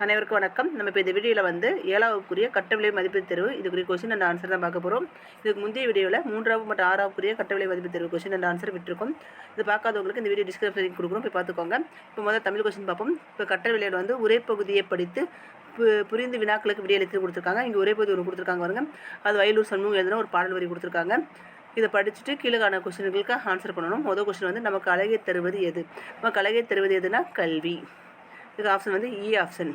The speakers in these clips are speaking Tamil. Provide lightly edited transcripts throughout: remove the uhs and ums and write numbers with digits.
அனைவருக்கும் வணக்கம். நம்ம இப்போ இந்த வீடியோவில் வந்து 7வது வகுப்புக்குரிய கட்டவிலை மதிப்பீடு தேர்வு இதுக்குரிய கொஸ்டின் அண்ட் ஆன்சர் தான் பார்க்க போகிறோம். இதுக்கு முந்தைய வீடியோவில் 3வது மற்றும் 6வது வகுப்புக்குரிய கட்டவிலை மதிப்பீடு தேர்வு கொஸ்டின் அண்ட் ஆன்சர் விட்டுருக்கும். இது பார்க்காதவங்களுக்கு இந்த வீடியோ டிஸ்கிரிப்ஷன் கொடுக்குறோம், போய் பார்த்துக்கோங்க. இப்போ முதல்ல தமிழ் கொஸ்டின் பார்ப்போம். இப்போ கட்டவிலையில் வந்து உரை பகுதியை படித்து புரிந்து வினாக்களுக்கு விடையளித்து கொடுத்துருக்காங்க. இங்கே உரை பகுதி ஒன்று கொடுத்துருக்காங்க பாருங்க. அது வயலூர் சண்முகம் எழுதின ஒரு பாடல் வரி கொடுத்துருக்காங்க. இதை படிச்சுட்டு கீழே கொஸ்டின்களுக்கு ஆன்சர் பண்ணணும். முதல் கொஸ்டின் வந்து நமக்கு அழகை தருவது எது? நமக்கு அழகை தருவது எதுனா கல்வி. இதுக்கு ஆப்ஷன் வந்து இ ஆப்ஷன்.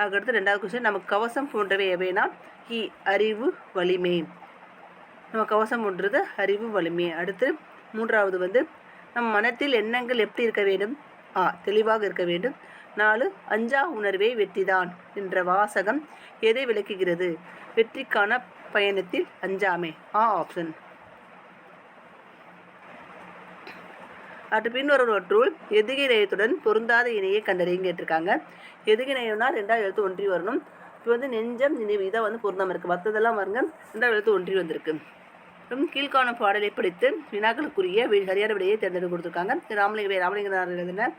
அதுக்கடுத்து 2வது கொஸ்டின், நமக்கு கவசம் போன்றவை எவைனா அறிவு வலிமை. நம்ம கவசம் போன்றது அறிவு வலிமை. அடுத்து 3வது வந்து நம் மனத்தில் எண்ணங்கள் எப்படி இருக்க வேண்டும்? தெளிவாக இருக்க வேண்டும். 4 அஞ்சா உணர்வே வெற்றிதான் என்ற வாசகம் எதை விளக்குகிறது? வெற்றிக்கான பயணத்தில் அஞ்சாமை. ஆப்ஷன். அடுத்து பின்வருவற்றுள் எதுகை நயத்துடன் பொருந்தாத இணையை கண்டறியும் கேட்டிருக்காங்க. எதுகை நயம்னா 2வது எழுத்து ஒன்றி வரணும். இப்போ வந்து நெஞ்சம் நினைவு இதான் வந்து பொருந்தாமல் இருக்குது. மற்றதெல்லாம் பாருங்க 2வது எழுத்து ஒன்றி வந்திருக்கு. கீழ்காணும் பாடலை படித்து வினாக்களுக்குரிய சரியான விடையை தேர்ந்தெடுத்து கொடுத்துருக்காங்க. ராமலிங்கனார் எழுதின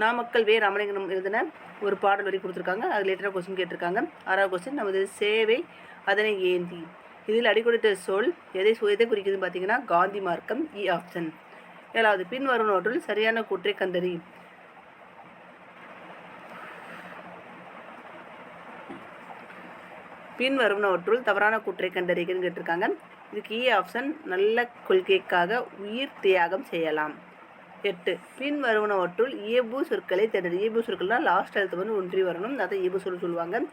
நாமக்கல் ராமலிங்கனம் எழுதின ஒரு பாடல் வரி கொடுத்துருக்காங்க. அது லேட்டராக கொஸ்டின் கேட்டிருக்காங்க. 6வது கொஸ்டின், நமது சேவை அதனை ஏந்தி. இதில் அடிக்கொடுத்த சொல் எதை குறிக்குதுன்னு பார்த்தீங்கன்னா காந்தி மார்க்கம். இ ஆப்ஷன். 7வது பின்வருவனவற்றுள் சரியான கூற்றை கண்டறி. பின்வருவனவற்றுள் தவறான கூற்றை கண்டறின்னு கேட்டிருக்காங்க. இதுக்கு இ ஆப்ஷன். நல்ல கொள்கைக்காக உயிர் தியாகம் செய்யலாம். 8 பின்வருவனவற்றுள் இயல்பு சொற்களை தேர்ந்தெடு. இயல்பு சொற்கள்னா லாஸ்ட் எழுத்து வந்து ஒன்றி வரணும். அதை இயல்பு சொல் சொல்லுவாங்க.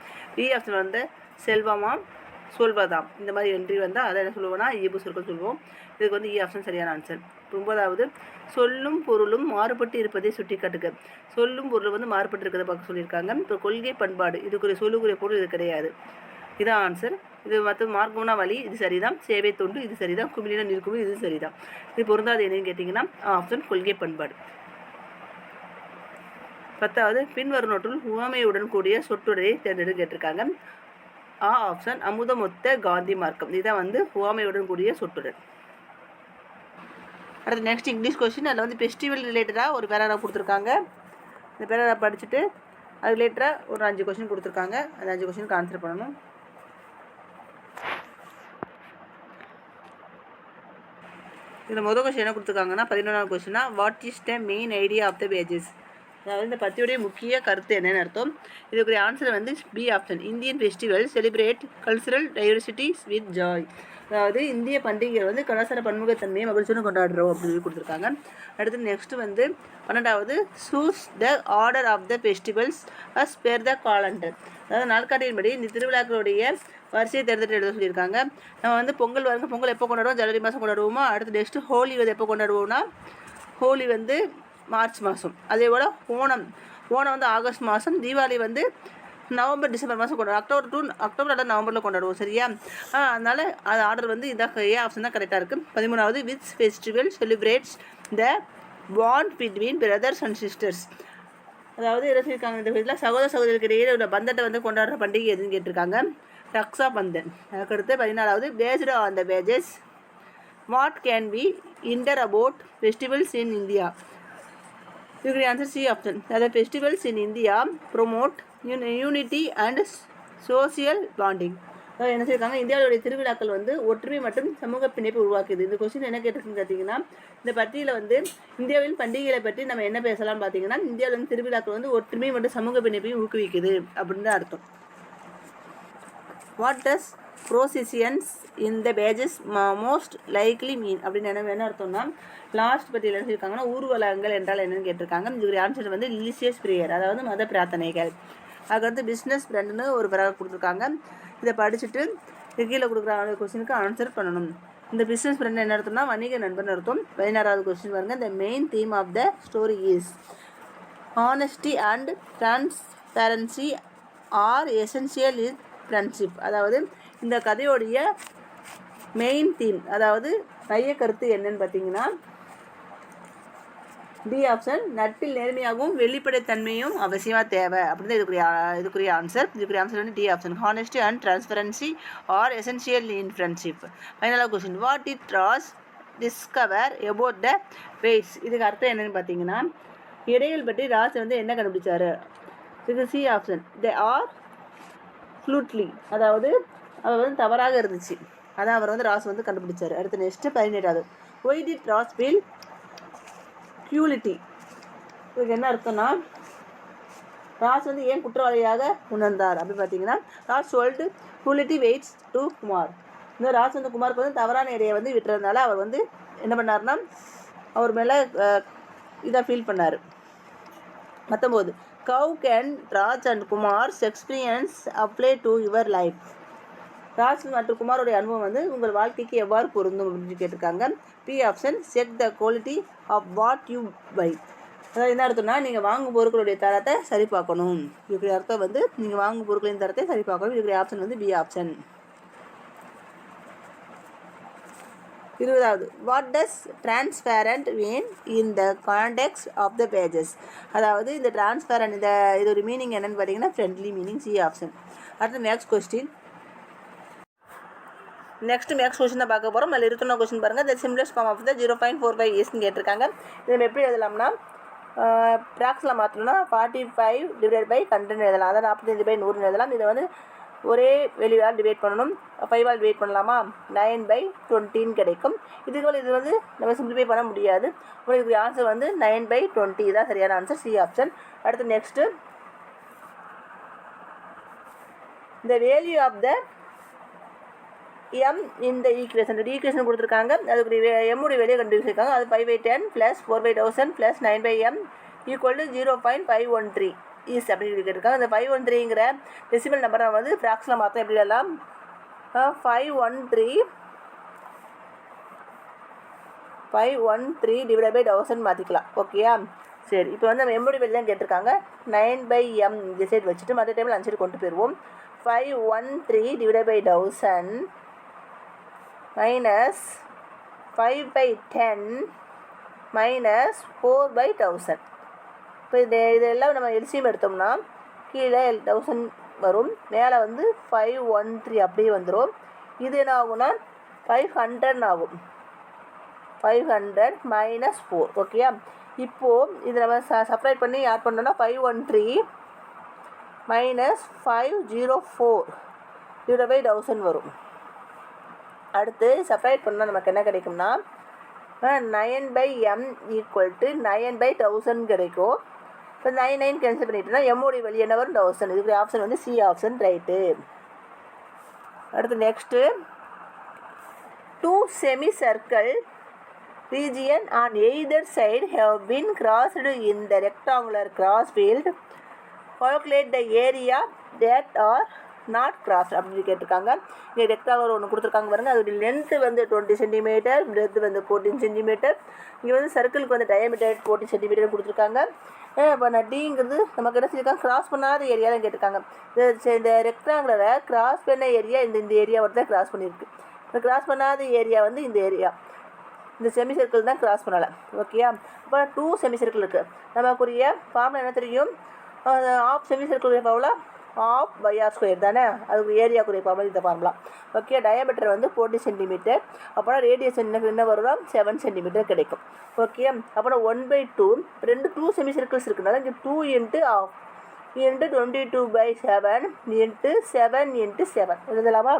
இ ஆப்ஷன் வந்து செல்வமாம் சொல்வதாம். இந்த மாதிரி என்ட்ரி வந்தால் அதை என்ன சொல்லுவோம்னா இயல்பு சொற்கள் சொல்லுவோம். இதுக்கு வந்து இ ஆப்ஷன் சரியான ஆன்சர். 9வது சொல்லும் பொருளும் மாறுபட்டு இருப்பதை சுட்டி காட்டுக. சொல்லும் பொருள் வந்து மாறுபட்டு இருக்கிறத பார்க்க சொல்லியிருக்காங்க. இப்போ கொள்கை பண்பாடு இதுக்குரிய சொல்லுக்குரிய பொருள் இது கிடையாது. இதான் ஆன்சர். இது மற்ற மார்க்கம்னா வழி இது சரிதான். சேவை தொண்டு இது சரிதான். குமிழினா நிற்கும் இது சரிதான். இது பொருந்தாது என்னன்னு கேட்டிங்கன்னா ஆப்ஷன் கொள்கை பண்பாடு. 10வது பின்வருவனற்றுள் உவமையுடன் கூடிய சொற்றொடரை தேர்ந்தெடுத்து கேட்டிருக்காங்க. ஆப்ஷன் அமுதமொத்த காந்தி மார்க்கம். இதுதான் வந்து உவமையுடன் கூடிய சொற்றொடர். அடுத்து நெக்ஸ்ட் இங்கிலீஷ் கொஸ்டின். அதில் வந்து ஃபெஸ்டிவல் ரிலேட்டடாக ஒரு பேராகிராஃப் கொடுத்துருக்காங்க. இந்த பேராகிராஃப் படிச்சுட்டு அது ரிலேட்டடாக ஒரு 5 கொஸ்டின் கொடுத்துருக்காங்க. அந்த 5 கொஸ்டினுக்கு ஆன்சர் பண்ணணும். இதில் முதல் கொஸ்டின் என்ன கொடுத்துருக்காங்கன்னா 11வது கொஸ்டினா what is the main idea of the pages. அதாவது இந்த பத்தியுடைய முக்கிய கருத்து என்னென்னு அர்த்தம். இதுக்குரிய ஆன்சர் வந்து B option. Indian festival celebrate cultural diversities with joy. அதாவது இந்திய பண்டிகைகள் வந்து கலாச்சார பன்முகத்தன்மையை மகிழ்ச்சியுடன் கொண்டாடுறோம் அப்படின்னு கொடுத்துருக்காங்க. அடுத்து நெக்ஸ்ட் வந்து 12வது choose the order of the festivals as per the calendar. அதாவது நாட்காட்டியின்படி இந்த திருவிழாக்களுடைய வரிசையை தேர்ந்தெடுத்து எழுத சொல்லியிருக்காங்க. நம்ம வந்து பொங்கல் பொங்கல் எப்போ கொண்டாடுவோம்? ஜனவரி மாதம் கொண்டாடுவோமா? அடுத்து நெக்ஸ்ட்டு ஹோலி வந்து எப்போ கொண்டாடுவோம்னா ஹோலி வந்து மார்ச் மாதம். அதே போல் ஓணம் வந்து ஆகஸ்ட் மாதம். தீபாவளி வந்து நவம்பர் டிசம்பர் மாதம் கொண்டாடுவோம். அக்டோபர் அல்லது நவம்பரில் கொண்டாடுவோம். சரியா? அதனால் அது ஆர்டர் வந்து இதான் ஏ ஆப்ஷன் தான் கரெக்டாக இருக்குது. 13வது which festival celebrates the bond between brothers and sisters. அதாவது என்ன சொல்லியிருக்காங்க இந்த இதில் சகோதர சகோதரிக்கு இடையே உள்ள பந்தத்தை வந்து கொண்டாடுற பண்டிகை எதுன்னு கேட்டிருக்காங்க. ரக்ஷா பந்தன். அதுக்கடுத்து 14வது based on the pages what can be inferred about festivals in India. இதுக்கு ஆன்சர் சி ஆப்ஷன். அதாவது festivals in India promote unity and social bonding. அதாவது என்ன செய்யிருக்காங்க, இந்தியாவுடைய திருவிழாக்கள் வந்து ஒற்றுமை மற்றும் சமூக பிணைப்பு உருவாக்குது. இந்த கொஸ்டின் என்ன கேட்டிருக்குன்னு பார்த்தீங்கன்னா இந்த பட்டியலில் வந்து இந்தியாவில் பண்டிகைகளை பற்றி நம்ம என்ன பேசலாம்னு பார்த்தீங்கன்னா இந்தியாவில் வந்து திருவிழாக்கள் வந்து ஒற்றுமை மற்றும் சமூக பிணைப்பையும் ஊக்குவிக்குது அப்படின்னு தான் அர்த்தம். What does processions in the pages most likely mean அப்படின்னு என்ன அர்த்தம்னா லாஸ்ட் பற்றியில் என்ன சொல்லியிருக்காங்கன்னா ஊர்வலங்கள் என்றால் என்னென்னு கேட்டிருக்காங்க. இதுக்கு ஆன்சர் வந்து ரிலீஜியஸ் ப்ரேயர், அதாவது மத பிரார்த்தனைகள். அதுக்கடுத்து பிஸ்னஸ் ஃப்ரெண்டுன்னு ஒரு பிறகு கொடுத்துருக்காங்க. இதை படிச்சுட்டு கீழே கொடுக்குற கொஸ்டினுக்கு ஆன்சர் பண்ணணும். இந்த பிஸ்னஸ் ஃப்ரெண்ட் என்ன அர்த்தம்னா வணிக நண்பன் அர்த்தம். 16வது கொஸ்டின் பாருங்க. The main theme of the story is honesty and transparency are essential is friendship. அதாவது இந்த கதையோடைய மெயின் தீம் அதாவது மைய கருத்து என்னன்னு பார்த்தீங்கன்னா டி ஆப்ஷன். நட்பில் நேர்மையாகவும் வெளிப்படைத்தன்மையும் அவசியமாக தேவை அப்படின்னு இதுக்குரிய ஆன்சர். இதுக்குரிய ஆன்சர் வந்து D option. Honesty and transparency are essential in friendship. ஃபைனலாக question what it Ross discover about the weights. இதுக்கு அர்த்தம் என்னென்னு பார்த்தீங்கன்னா எடைகள் பற்றி ராஸ் வந்து என்ன கண்டுபிடிச்சாரு? இது சி ஆப்ஷன். தே ஆர் ஃப்ளூட்லி, அதாவது அவர் வந்து தவறாக இருந்துச்சு. அதான் அவர் வந்து ராஸ் வந்து கண்டுபிடிச்சார். அடுத்து நெக்ஸ்ட்டு 17வது. Why did Ross feel guilty. இதுக்கு என்ன அர்த்தம்னா ராஸ் வந்து ஏன் குற்றவாளியாக உணர்ந்தார் அப்படி பார்த்தீங்கன்னா, ராஸ் சோல்டு கியூலிட்டி வெயிட்ஸ் டு குமார். இந்த ராஸ் வந்து குமாருக்கு வந்து தவறான எடையை வந்து விட்டுறதுனால அவர் வந்து என்ன பண்ணார்னா அவர் மேலே இதாக ஃபீல் பண்ணார். 19. How can Raj and Kumar's experience apply to your life. Raj மற்றும் குமாரோடைய அனுபவம் வந்து உங்கள் வாழ்க்கைக்கு எவ்வாறு பொருந்தும் அப்படின்னு கேட்டிருக்காங்க. B option. Check the quality of what you buy. அதாவது என்ன அர்த்தம்னா நீங்கள் வாங்கும் பொருட்களுடைய தரத்தை சரி பார்க்கணும். இதுக்கு அர்த்தம் வந்து நீங்கள் வாங்கும் பொருட்களின் தரத்தை சரி பார்க்கணும். இதுக்கு ஆப்ஷன் வந்து பி ஆப்ஷன். 20வது. What does transparent mean in the context of the pages. அதாவது இந்த டிரான்ஸ்பேரண்ட் இது ஒரு மீனிங் என்னென்னு பார்த்தீங்கன்னா ஃப்ரெண்ட்லி மீனிங், சி ஆப்ஷன். அடுத்து maths question. Next maths question தான் பார்க்க போகிறோம். அதில் இருக்கிற கொஸ்டின் பாருங்கள். த சிம்லெஸ்ட் ஃபார்ம் ஆஃப் த 0.45 இயர்ஸ்ன்னு கேட்டிருக்காங்க. இதை நம்ம எப்படி எழுதலாம்னா ப்ராக்ஸில் மாற்றணும்னா 45 டிவைட் பை 100 எழுதலாம். அதாவது 45 பை 100 எழுதலாம். இதை வந்து ஒரே வெளியால் டிவைட் பண்ணணும். 5ஆல் டிவைட் பண்ணலாமா, 9/20 கிடைக்கும். இதுக்கு இது வந்து நம்ம சிம்பிளிஃபை பண்ண முடியாது. அப்புறம் இதுக்கு ஆன்சர் வந்து 9/20 தான் சரியான ஆன்சர், சி ஆப்ஷன். அடுத்து next the value of the m in the equation. Equation கொடுத்துருக்காங்க. அதுக்கு எம்முடைய வேலையை கண்டுபிடிச்சிருக்காங்க. அது 5/10 + 4/1000 + 9/m = 0.513 இஸ் அப்படின்னு கேட்டிருக்காங்க. இந்த 513ங்கிற டெசிமல் நம்பரை வந்து ஃப்ராக்ஷனில் மாற்ற எப்படி எல்லாம் 513 டிவைட் பை 1000 மாற்றிக்கலாம். ஓகேயா, சரி. இப்போ வந்து நம்ம எம்முடைய வேலையை தான் கேட்டிருக்காங்க. 9/m இந்த சைடு வச்சுட்டு மற்ற டைமில் அஞ்சு கொண்டு போயிடுவோம். 513 டிவைட் பை 1000 மைனஸ் 5/10 மைனஸ் 4/1000. இப்போ இதெல்லாம் நம்ம எல்சிஎம் எடுத்தோம்னா கீழே 1000 வரும், மேலே வந்து 513 அப்படியே வந்துடும். இது என்ன ஆகும்னா 500 ஆகும். 500 மைனஸ் 4. ஓகேயா, இப்போது இது நம்ம செப்பரேட் பண்ணி ஆட் பண்ணோன்னா 513 மைனஸ் 504 டிவைட் பை 1000 வரும். அடுத்து செப்பரேட் பண்ணால் நமக்கு என்ன கிடைக்கும்னா 9/m = 9/1000 கிடைக்கும். இப்போ 9 கேன்சல் பண்ணிட்டோம்னா எம்முடைய வெளியே என்ன வரும் 1000. இதுக்கு ஆப்ஷன் வந்து சி ஆப்ஷன், ரைட்டு. அடுத்து next 2 semicircle region on either side have been crossed in the rectangular cross field. Calculate the area that are not cross அப்படின்னு கேட்டிருக்காங்க. இங்கே ரெக்டாங்குலர் ஒன்று கொடுத்துருக்காங்க பாருங்கள். அதோடைய லென்த்து வந்து 20 சென்டிமீட்டர், பிரெத்து வந்து 14 சென்டிமீட்டர். இங்கே வந்து சர்க்கிளுக்கு வந்து டயமீட்டர் 40 சென்டிமீட்டர் கொடுத்துருக்காங்க. இப்போ நான் டிங்கிறது நமக்கு என்ன செஞ்சுருக்காங்க, கிராஸ் பண்ணாத ஏரியா தான் கேட்டிருக்காங்க. இந்த ரெக்டாங்குலரை கிராஸ் பண்ண ஏரியா இந்த ஏரியா மட்டும் தான் கிராஸ் பண்ணியிருக்கு. இந்த கிராஸ் பண்ணாத ஏரியா வந்து இந்த ஏரியா, இந்த செமி சர்க்கிள் தான் கிராஸ் பண்ணலை. ஓகேயா, இப்போ 2 செமி சர்க்கிள் இருக்குது. நமக்குரிய ஃபார்முலா என்ன தெரியும், of semi circle formula of πr² தானே. அதுக்கு ஏரியாக்குரிய ஃபார்முலா இந்த ஃபார்முலா. ஓகே, டயாமீட்டர் வந்து 40 சென்டிமீட்டர். அப்புறம் ரேடியஸ் என்ன வரும் 7 சென்டிமீட்டர் கிடைக்கும். ஓகே, அப்புறம் 1/2 2 செமி சர்க்கிள்ஸ் இருக்குனால இங்கே 2 × ½ × 22/7 × 7 × 7 எழுதலாமா.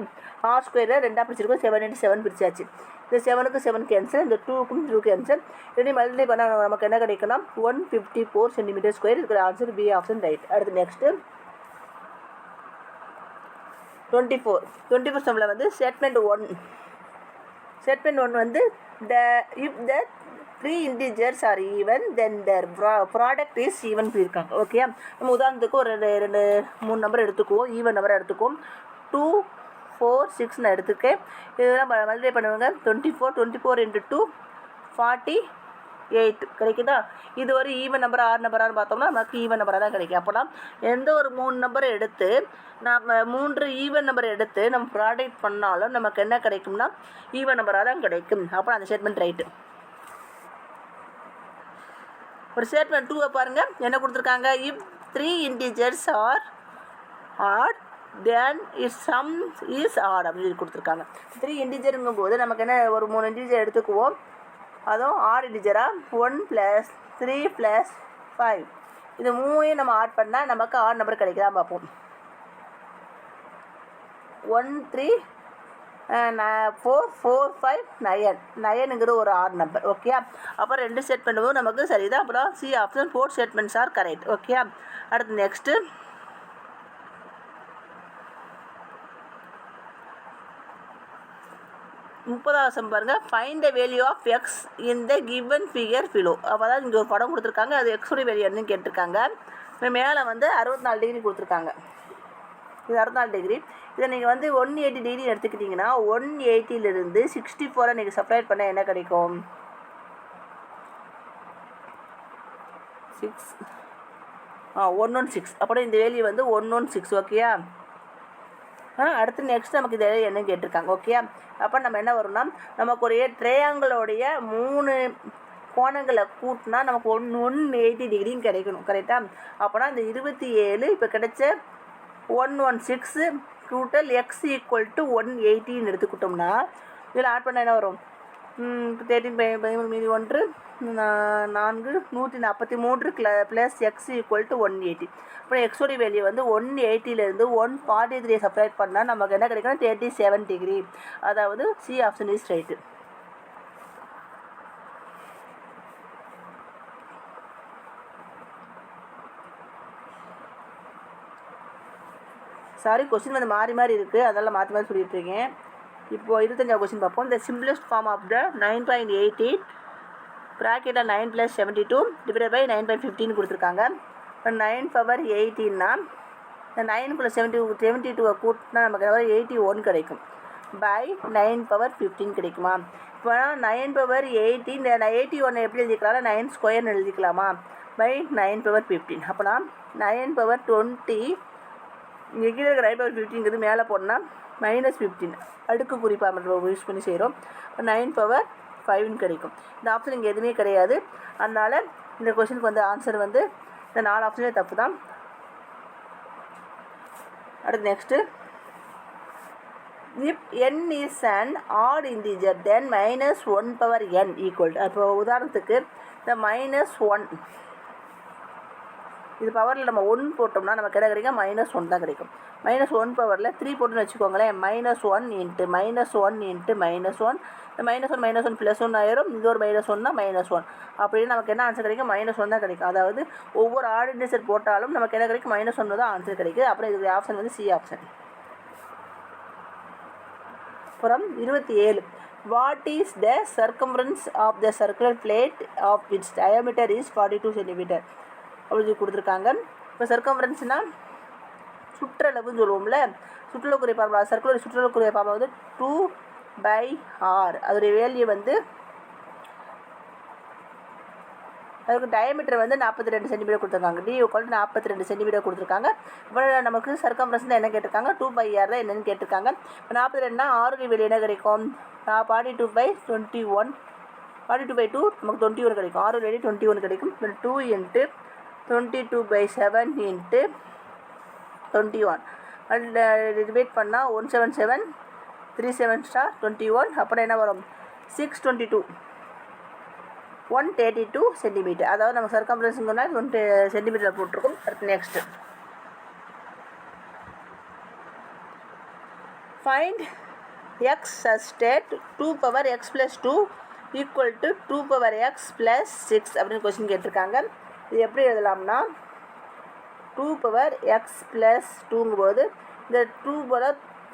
r² 2 பிரிச்சிருக்கோம், 7 × 7 பிரிச்சாச்சு. இந்த 7க்கு 7 கேன்சல், இந்த 2க்கும் 2 கேன்சல். ரெண்டு மல்டிப்ளை பண்ணால் நமக்கு என்ன கிடைக்குன்னா 154 சென்டிமீட்டர் ஸ்கொயர். இருக்கிற ஆன்சர் பி ஆப்ஷன், ரைட். அடுத்து நெக்ஸ்ட்டு 24 சம்மில் வந்து ஸ்டேட்மெண்ட் 1 வந்து if the 3 integers are even then their product is even இருக்காங்க. ஓகே, நம்ம உதாரணத்துக்கு ஒரு 2-3 நம்பர் எடுத்துக்குவோம், ஈவன் நம்பரை எடுத்துக்குவோம். 2 4 6 நான் எடுத்துக்கேன். இதெல்லாம் மல்டிப்ளை பண்ணுவாங்க. 24 × 2 48 கிடைக்குதா. இது ஒரு ஈவன் நம்பர், 6 நம்பரான்னு பார்த்தோம்னா நமக்கு ஈவன் நம்பராக தான் கிடைக்கும். அப்போனா எந்த ஒரு 3 நம்பரை எடுத்து நம்ம 3 ஈவன் நம்பரை எடுத்து நம்ம ப்ராடக்ட் பண்ணாலும் நமக்கு என்ன கிடைக்கும்னா ஈவன் நம்பராக தான் கிடைக்கும். அப்புறம் அந்த ஸ்டேட்மெண்ட் ரைட்டு. ஒரு ஸ்டேட்மெண்ட் 2 பாருங்கள், என்ன கொடுத்துருக்காங்க. If 3 integers are odd then its sum is odd அப்படின்னு கொடுத்துருக்காங்க. 3 இன்டிஜருங்கும் போது நமக்கு என்ன ஒரு 3 இன்டிஜர் எடுத்துக்குவோம். அதுவும் ஆட் இன்டிஜராக 1 + 3 + 5 இது 3ஐயும் நம்ம ஆட் பண்ணால் நமக்கு ஆட் நம்பர் கிடைக்குதா பார்ப்போம். 1 3 4 4 5 9 9ங்கிற ஒரு ஆட் நம்பர். ஓகே, அப்புறம் 2 செட் பண்ணும்போது நமக்கு சரிதான். அப்புறம் C option 4 statements are correct. Okay, அடுத்து நெக்ஸ்ட்டு 30வது சம் பாருங்கள். Find the value of x in the given figure below. அப்போ தான் இங்கே ஒரு படம் கொடுத்துருக்காங்க, அது எக்ஸோடைய வேல்யூ என்னன்னு கேட்டிருக்காங்க. மேலே வந்து 64 டிகிரி கொடுத்துருக்காங்க. இது 64 டிகிரி. இதை நீங்கள் வந்து 180 டிகிரி எடுத்துக்கிட்டிங்கன்னா 180லிருந்து 64 நீங்கள் செப்பரேட் பண்ணால் என்ன கிடைக்கும்? 116. அப்புறம் இந்த வேல்யூ வந்து 116. ஓகேயா, அடுத்து நெக்ஸ்ட் நமக்கு இது என்னன்னு கேட்டிருக்காங்க. ஓகே, அப்போ நம்ம என்ன வரும்னா நமக்கு ஒரு ட்ரையாங்கிளோடைய 3 கோணங்களை கூட்டினா நமக்கு 180 டிகிரின்னு கிடைக்கணும். கரெக்டாக? அப்போனா இந்த 27 இப்போ கிடைச்ச 116 கூட்டல் எக்ஸ் ஈக்குவல் டு 180ன்னு எடுத்துக்கிட்டோம்னா இதில் ஆட் பண்ண என்ன வரும்? 13 மீதி 1 4 143 ப்ளஸ் எக்ஸ் ஈக்குவல் டு 180. அப்புறம் எக்ஸோடைய வேல்யூ வந்து 180லேருந்து 143 செப்பரேட் பண்ணால் நமக்கு என்ன கிடைக்கும்? 37 டிகிரி. அதாவது C option is right. Sorry, question வந்து மாறி மாறி இருக்குது, அதெல்லாம் மாற்றி மாறி சொல்லிட்டு இருக்கேன். இப்போது 25வது கொஸ்டின் பார்ப்போம். The simplest form of the 9.88 ப்ராக்கெட்டில் 9 + 72 டிவைடட் பை 9/15 கொடுத்துருக்காங்க. 9 பவர் 18னா இந்த 9 + 72 கூட்டினா நமக்கு 81 கிடைக்கும். பை 9 பவர் 15 கிடைக்குமா? இப்போ 9 பவர் 18 இந்த 81 எப்படி எழுதிக்கலாம்? 9 ஸ்கொயர்னு எழுதிக்கலாமா? By 9 power 15. அப்போனா 9 பவர் 20 இங்கே கீழே இருக்கிற 9 பவர் 15ங்கிறது மேலே போனால் -15 அடுக்கு குறிப்பாக நம்ம யூஸ் பண்ணி செய்கிறோம். 9 பவர் 5ன்னு கிடைக்கும். இந்த ஆப்ஷன் இங்கே எதுவுமே கிடையாது. அதனால் இந்த கொஸ்டினுக்கு வந்து ஆன்சர் வந்து இந்த 4 ஆப்ஷனே தப்பு தான். அடுத்து next, if n is an add integer then -1 power n equal. அப்போ உதாரணத்துக்கு இந்த -1 இது பவரில் நம்ம 1 போட்டோம்னா நமக்கு என்ன கிடைக்கும்? -1 தான் கிடைக்கும். -1 பவரில் 3 போட்டுன்னு வச்சுக்கோங்களேன். -1 இன்ட்டு -1 இன்ட்டு -1 இந்த -1 +1 ஆயிரும். இது ஒரு -1னா -1 அப்படின்னு நமக்கு என்ன ஆன்சர் கிடைக்கும்? -1 தான் கிடைக்கும். அதாவது ஒவ்வொரு ஆட் இன்டிஜர் போட்டாலும் நமக்கு என்ன கிடைக்கும்? -1 தான் ஆன்சர் கிடைக்குது. அப்புறம் இதுக்கு ஆப்ஷன் வந்து சி ஆப்ஷன். அப்புறம் 27. What is the circumference of the circular plate of its diameter is 42 centimetre அப்படின்னு கொடுத்துருக்காங்க. இப்போ சர்க்கம்ஃபரன்ஸ்னால் சுற்றளவுன்னு சொல்லுவோம்ல, சுற்றளவுக்குரிய ஃபார்முலா, சர்க்குலர் சுற்றளவுக்குரிய ஃபார்முலா வந்து 2/r. அதோடைய வேல்யூ வந்து அதுக்கு டயமீட்டர் வந்து 42 சென்டிமீட்டர் கொடுத்துருக்காங்க. டி = 42 சென்டிமீட்டர் கொடுத்துருக்காங்க. இப்போ நமக்கு சர்க்கம்ஃபரன்ஸ் தான் என்ன கேட்டிருக்காங்க? 2/r தான் என்னென்னு கேட்டிருக்காங்க. இப்போ 42னா 6 வெளியே என்ன கிடைக்கும்? 42/21 42/2 நமக்கு 21 கிடைக்கும். 6 வெளியே 21 கிடைக்கும். 2 × 22/7 × 21 டிவைட் பண்ணால் 177 37 * 21 அப்புறம் என்ன வரும்? 622 132 சென்டிமீட்டர். அதாவது நம்ம சர்க்கம்ஃபரன்ஸுங்கன்னா 1 சென்டிமீட்டர் போட்டிருக்கோம். அடுத்து next, find X such that 2 power x + 2 equal to 2 power x + 6 அப்படின்னு கொஸ்டின் கேட்டிருக்காங்க. இது எப்படி எழுதலாம்னா 2 பவர் x + 2ங்கும்போது இந்த 2 போல்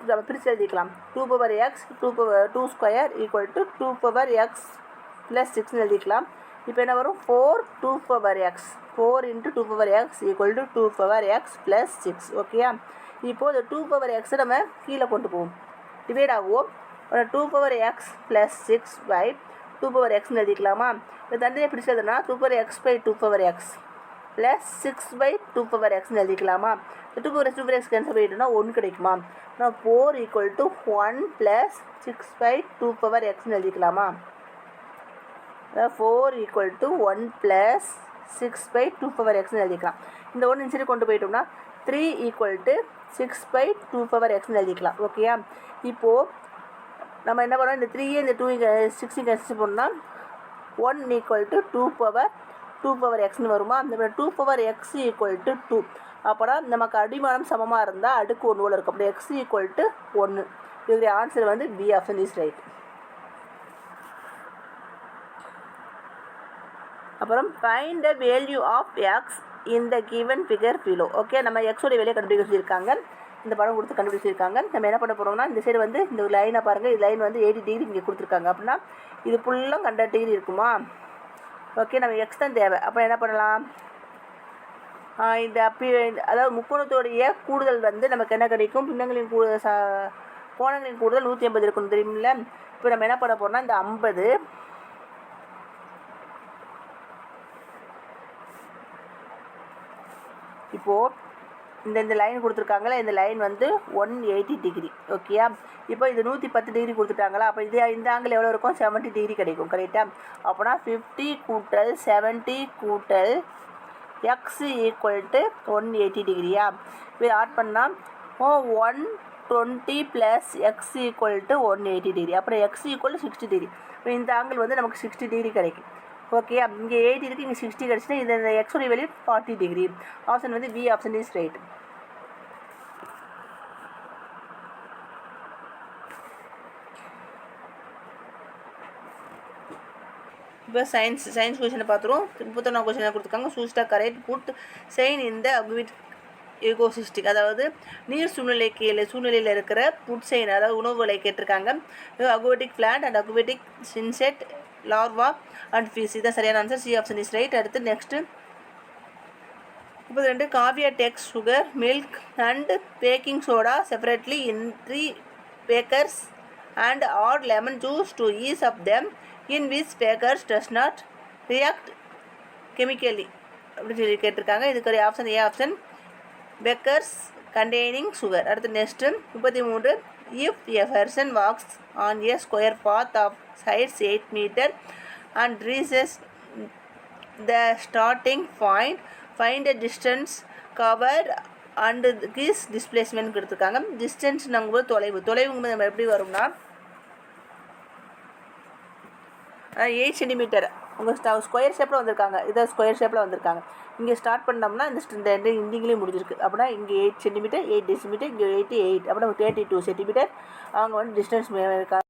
நம்ம பிரித்து எழுதிக்கலாம். 2 power x 2 square equal to 2 power x + 6ன்னு எழுதிக்கலாம். இப்போ என்ன வரும்? 2 power x 4 × 2 power x equal to 2 power x + 6. ஓகேயா? இப்போது இந்த 2 பவர் x நம்ம கீழே கொண்டு போவோம், டிவைட் ஆகுவோம். 2 பவர் x + 6/2 பவர் xன்னு எழுதிக்கலாமா? இந்த தண்டையை பிடிச்சி எழுதுனா 2 power x/2 power x + 6/2 power xன்னு எழுதிக்கலாமா? 2 பவர் x கேன்சல் பண்ணிட்டோம்னா 1 கிடைக்குமா? 4 = 1 + 6/2 பவர் xன்னு எழுதிக்கலாமா? 4 = 1 + 6/2 பவர் xன்னு எழுதிக்கலாம். இந்த 1 இன்சைடு கொண்டு போயிட்டோம்னா 3 = 6/2 பவர் xன்னு எழுதிக்கலாம். ஓகேயா? இப்போது நம்ம என்ன பண்ணோம்? இந்த 3 இந்த 2 6 கேன்சல் பண்ணோம்னா 1 = 2 பவர் 2 பவர் எக்ஸ்னு வருமா? இந்த 2 பவர் எக்ஸ் ஈக்குவல் டு 2. அப்போனா நமக்கு அடிமானம் சமமாக இருந்தால் அடுக்கு 1 போல் இருக்கும். அப்படி எக்ஸ் ஈக்குவல் டு 1. இதுடைய ஆன்சர் வந்து பி ஆப்ஷன் இஸ் ரைட். அப்புறம் find the value of x இந்த கிவன் ஃபிகர் பிலோ. ஓகே, நம்ம எக்ஸோடைய வேலையை கண்டுபிடிச்சிருக்காங்க. இந்த படம் கொடுத்து கண்டுபிடிச்சிருக்காங்க. நம்ம என்ன பண்ண போகிறோம்னா, இந்த சைடு வந்து இந்த லைனை பாருங்கள். இது லைன் வந்து 80 டிகிரி இங்கே கொடுத்துருக்காங்க. அப்படின்னா இது ஃபுல்லாக 100 டிகிரி இருக்குமா? ஓகே, நம்ம எக்ஸ் தான் தேவை. அப்போ என்ன பண்ணலாம்? இந்த அதாவது முக்கோணத்தோடைய கூடுதல் வந்து நமக்கு என்ன கிடைக்கும்? பின்னங்களின் கோணங்களின் கூடுதல் 180 இருக்கணும், தெரியுமில்ல? இப்போ நம்ம என்ன பண்ண போகிறோம்னா, இந்த 50 இப்போது இந்த லைன் கொடுத்துருக்காங்களா, இந்த லைன் வந்து 180 டிகிரி. ஓகேயா? இப்போ இது 110 டிகிரி கொடுத்துட்டாங்களா? அப்போ இந்த ஆங்கிள் எவ்வளோ இருக்கும்? 70 டிகிரி கிடைக்கும். கரெக்டாக? அப்போனா 50 கூட்டல் 70 கூட்டல் எக்ஸ் ஈக்குவல் டு 180 டிகிரியா? இப்போ ஆட் பண்ணால் 120 plus X equal to 180 degree. அப்புறம் எக்ஸ் ஈக்குவல் டு 60 டிகிரி. இப்போ இந்த ஆங்கிள் வந்து நமக்கு 60 டிகிரி கிடைக்கும். ஓகே, இங்கே 80 இருக்குது, இங்கே 60 கிடச்சினா இது இந்த எக்ஸோடைய வேல்யூ 40 டிகிரி. ஆப்ஷன் வந்து பி ஆப்ஷன் இஸ் ரைட். இப்போ சயின்ஸ் கொஷனை பார்த்துருவோம். 31 கொஷனை கொடுத்துருக்காங்க. Choose the correct food chain இந்த அக்விட் எகோசிஸ்டிக், அதாவது நீர் சூழ்நிலையில் இருக்கிற புட் சைன், அதாவது உணவுகளை கேட்டிருக்காங்க. Aquatic plant and aquatic insect larva and fish. இதான் சரியான answer. C option is right. அடுத்து next 32 Kavya takes sugar milk and baking soda separately in 3 beakers and add lemon juice to each of them in which beakers does not react chemically அப்படின்னு சொல்லி கேட்டிருக்காங்க. இதுக்கு ஒரு option A option, beakers containing sugar. அடுத்து next 33 if a person walks on a square path of sides 8 meter and reaches the starting point, find a distance covered and his displacement கொடுத்துருக்காங்க. டிஸ்டன்ஸ் நாங்கள் தொலைவுங்கும்போது நம்ம எப்படி வரும்னா 8 சென்டிமீட்டர் உங்கள் ஸ்கொயர் ஷேப்பில் வந்திருக்காங்க. இதை ஸ்கொயர் ஷேப்பில் வந்திருக்காங்க. இங்கே ஸ்டார்ட் பண்ணோம்னா இந்த இண்டிங்லேயும் முடிஞ்சிருக்கு. அப்படின்னா இங்கே 8 சென்டிமீட்டர் 8 டெசிமீட்டர், இங்கே 88 அப்படின்னா 32 சென்டிமீட்டர் அவங்க வந்து டிஸ்டன்ஸ் இருக்காங்க.